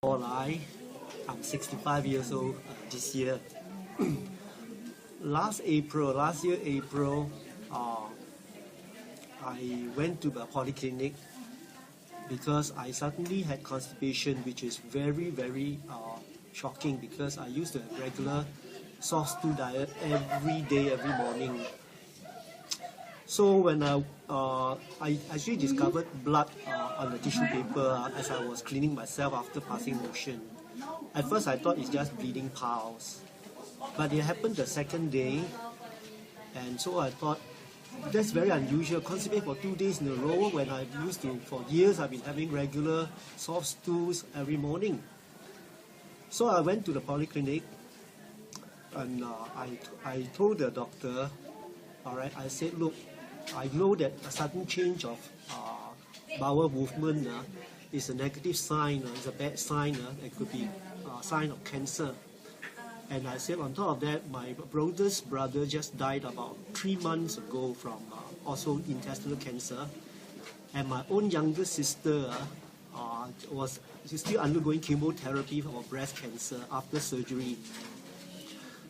I'm 65 years old this year. Last year April, I went to the polyclinic because I suddenly had constipation, which is very shocking because I used to have regular soft stool diet every day, every morning. So when I actually discovered blood on the tissue paper as I was cleaning myself after passing motion. At first I thought it's just bleeding piles, but it happened the second day, and so I thought that's very unusual. Constipate for 2 days in a row when for years I've been having regular soft stools every morning. So I went to the polyclinic and I told the doctor, alright, I said, look, I know that a sudden change of bowel movement is a negative sign, it's a bad sign, it could be a sign of cancer. And I said, on top of that, my brother's brother just died about 3 months ago from also intestinal cancer. And my own younger sister she's still undergoing chemotherapy for breast cancer after surgery.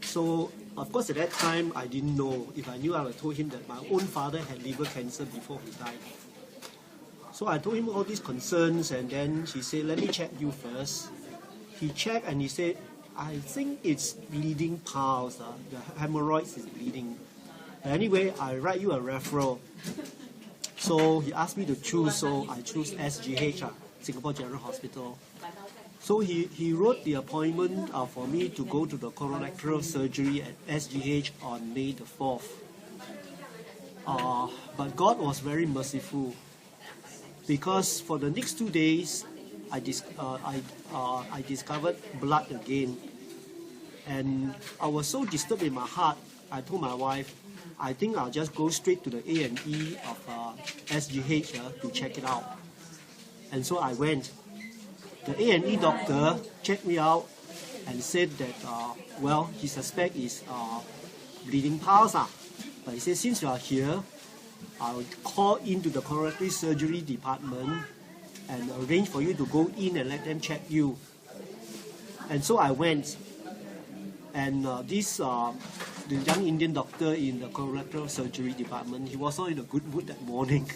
So, of course, at that time, I didn't know. If I knew, I would have told him that my own father had liver cancer before he died. So I told him all these concerns, and then he said, let me check you first. He checked and he said, I think it's bleeding piles. The hemorrhoids is bleeding. Anyway, I write you a referral. So he asked me to choose, so I chose SGH, Singapore General Hospital. So he wrote the appointment for me to go to the colorectal surgery at SGH on May the 4th. But God was very merciful, because for the next 2 days, I discovered blood again. And I was so disturbed in my heart, I told my wife, I think I'll just go straight to the A&E of SGH to check it out. And so I went. The A&E doctor checked me out and said that, well, he suspects it's bleeding piles. But he said, since you are here, I'll call into the colorectal surgery department and arrange for you to go in and let them check you. And so I went. And the young Indian doctor in the colorectal surgery department, he was not in a good mood that morning.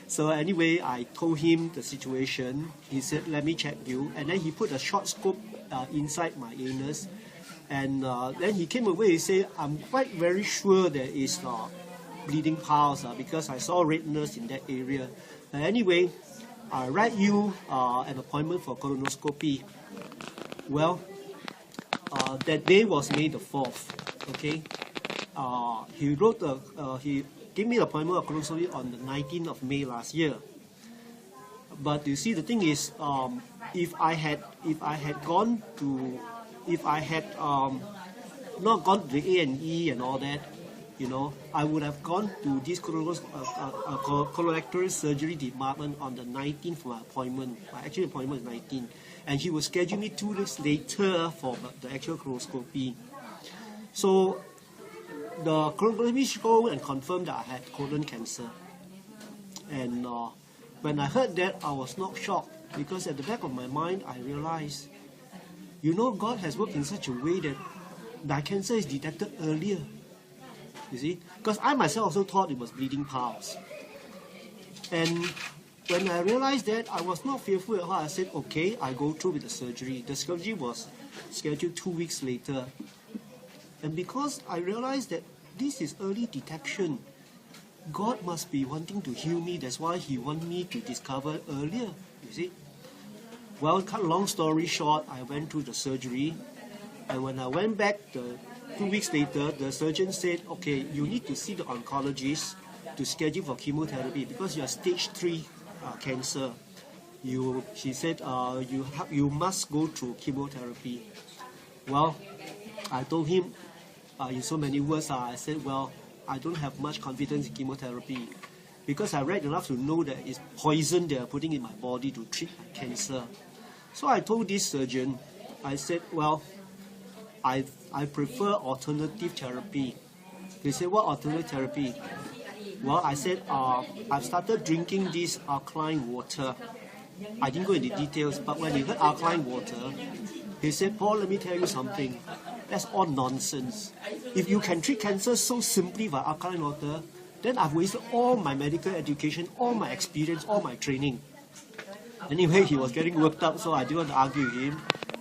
So anyway, I told him the situation. He said, let me check you. And then he put a short scope inside my anus. And then he came away and said, I'm quite very sure there is bleeding piles because I saw redness in that area. Anyway, I write you an appointment for colonoscopy. Well, that day was May the 4th. Okay, he gave me the appointment of colonoscopy on the 19th of May last year. But you see, the thing is, if I had not gone to the A&E and all that, you know, I would have gone to this colorectal surgery department on the 19th for my appointment. My actual appointment is 19th. And he will schedule me 2 days later for the actual colonoscopy. So the colonoscopy showed and confirmed that I had colon cancer. And when I heard that, I was not shocked, because at the back of my mind, I realized, you know, God has worked in such a way that that cancer is detected earlier. You see? Because I myself also thought it was bleeding piles. And when I realized that, I was not fearful at all. I said, okay, I go through with the surgery. The surgery was scheduled 2 weeks later. And because I realized that this is early detection, God must be wanting to heal me. That's why He wants me to discover earlier, you see. Well, cut a long story short, I went through the surgery. And when I went back 2 weeks later, the surgeon said, okay, you need to see the oncologist to schedule for chemotherapy because you are stage 3 cancer. She said, you must go through chemotherapy. Well, I told him in so many words, I said, well, I don't have much confidence in chemotherapy because I read enough to know that it's poison they are putting in my body to treat my cancer. So I told this surgeon, I said, well, I prefer alternative therapy. They said, what alternative therapy? Well, I said, I've started drinking this alkaline water. I didn't go into details, but when he heard alkaline water, he said, Paul, let me tell you something. That's all nonsense. If you can treat cancer so simply by alkaline water, then I've wasted all my medical education, all my experience, all my training. Anyway, he was getting worked up, so I didn't want to argue with him.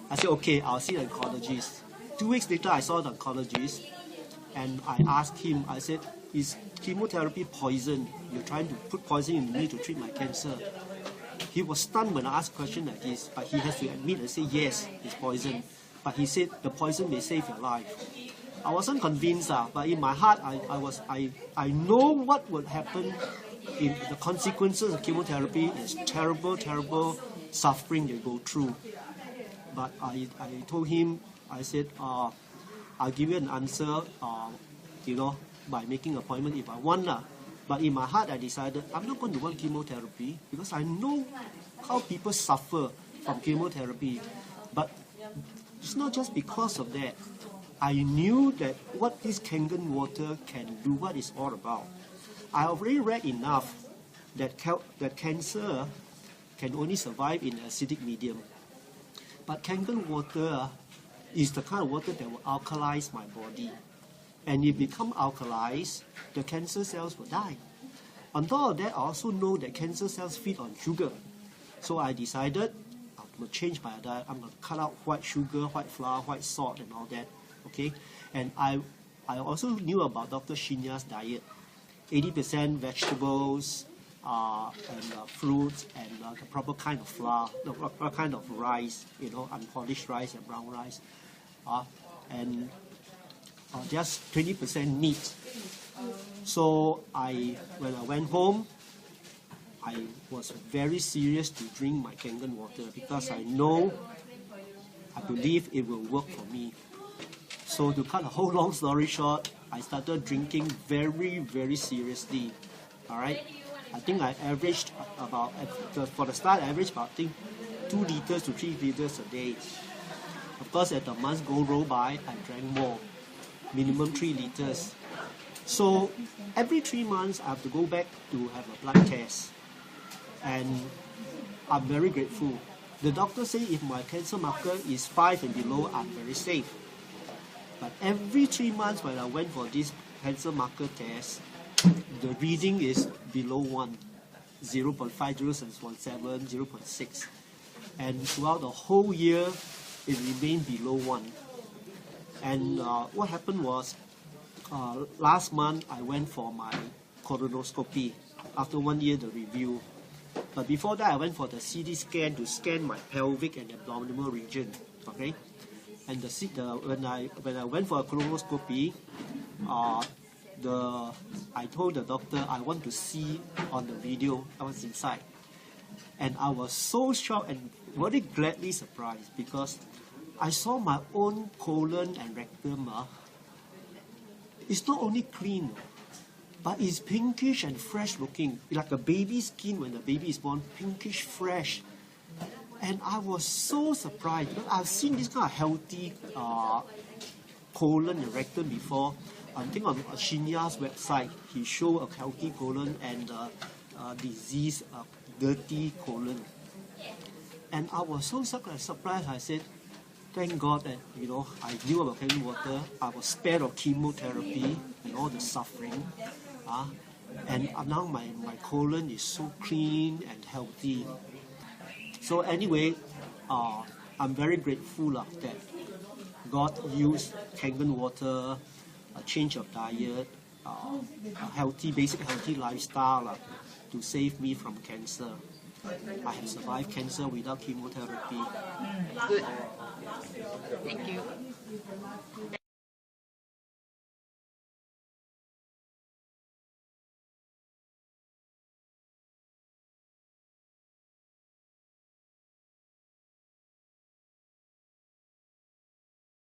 I said, okay, I'll see the oncologist. 2 weeks later, I saw the oncologist, and I asked him, I said, is chemotherapy poison? You're trying to put poison in me to treat my cancer. He was stunned when I asked a question like this, but he has to admit and say, yes, it's poison. But he said, the poison may save your life. I wasn't convinced, but in my heart, I know what would happen. In the consequences of chemotherapy is terrible, terrible suffering they go through. But I told him, I said, I'll give you an answer, by making an appointment if I want. But in my heart, I decided I'm not going to want chemotherapy because I know how people suffer from chemotherapy. But it's not just because of that. I knew that what this Kangen water can do, what it's all about. I already read enough that cancer can only survive in acidic medium. But Kangen water is the kind of water that will alkalize my body. And if it become alkalized, the cancer cells will die. On top of that, I also know that cancer cells feed on sugar. So I decided I'm going to change my diet. I'm going to cut out white sugar, white flour, white salt and all that. Okay? And I also knew about Dr. Shinya's diet. 80% vegetables and fruits and the proper kind of flour, the proper kind of rice, unpolished rice and brown rice. And just 20% meat. So when I went home, I was very serious to drink my Kangen water because I believe it will work for me. So to cut a whole long story short, I started drinking very, very seriously. All right, I think I averaged for the start, I averaged about 2 liters to 3 liters a day. Of course, as the months go by, I drank more, minimum 3 liters. So every 3 months, I have to go back to have a blood test. And I'm very grateful. The doctor said if my cancer marker is 5 and below, I'm very safe. But every 3 months when I went for this cancer marker test, the reading is below 1, 0.5, 0.7, 0.6. And throughout the whole year, it remained below 1. And what happened was, last month I went for my colonoscopy. After 1 year, the review. But before that, I went for the CT scan to scan my pelvic and abdominal region. Okay, and when I went for a colonoscopy, I told the doctor I want to see on the video I was inside, and I was so shocked and very gladly surprised because I saw my own colon and rectum. It's not only clean, but it's pinkish and fresh looking, like a baby's skin when the baby is born, pinkish fresh. And I was so surprised because I've seen this kind of healthy colon and rectum before. I think on Shinya's website, he showed a healthy colon and disease, dirty colon. And I was so surprised. I said, thank God that I knew about Kangen water. I was spared of chemotherapy and all the suffering. And now my colon is so clean and healthy. So anyway, I'm very grateful that God used Kangen water, a change of diet, a basic healthy lifestyle to save me from cancer. I have survived cancer without chemotherapy. Good. Thank you.